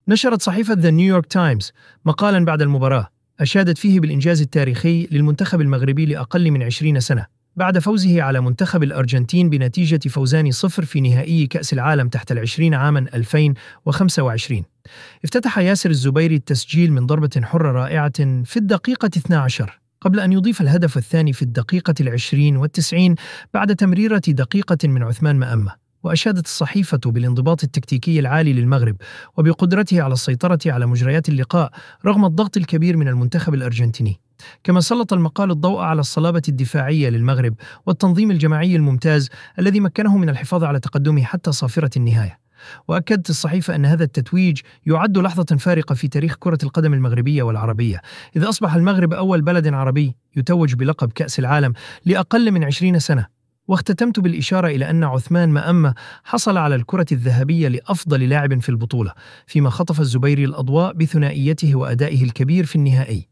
نشرت صحيفة The New York Times مقالاً بعد المباراة أشادت فيه بالإنجاز التاريخي للمنتخب المغربي لأقل من 20 سنة بعد فوزه على منتخب الأرجنتين بنتيجة فوزان 0 في نهائي كأس العالم تحت 20 عاما 2025. افتتح ياسر الزبيري التسجيل من ضربة حرة رائعة في الدقيقة 12 قبل أن يضيف الهدف الثاني في الدقيقة 20 و90 بعد تمريرة دقيقة من عثمان مأمة. وأشادت الصحيفة بالانضباط التكتيكي العالي للمغرب وبقدرته على السيطرة على مجريات اللقاء رغم الضغط الكبير من المنتخب الأرجنتيني. كما سلط المقال الضوء على الصلابة الدفاعية للمغرب والتنظيم الجماعي الممتاز الذي مكنه من الحفاظ على تقدمه حتى صافرة النهاية. وأكدت الصحيفة أن هذا التتويج يعد لحظة فارقة في تاريخ كرة القدم المغربية والعربية، إذ أصبح المغرب أول بلد عربي يتوج بلقب كأس العالم لأقل من 20 سنة. واختتمت بالإشارة إلى أن عثمان مأمة حصل على الكرة الذهبية لأفضل لاعب في البطولة، فيما خطف الزبيري الأضواء بثنائيته وأدائه الكبير في النهائي.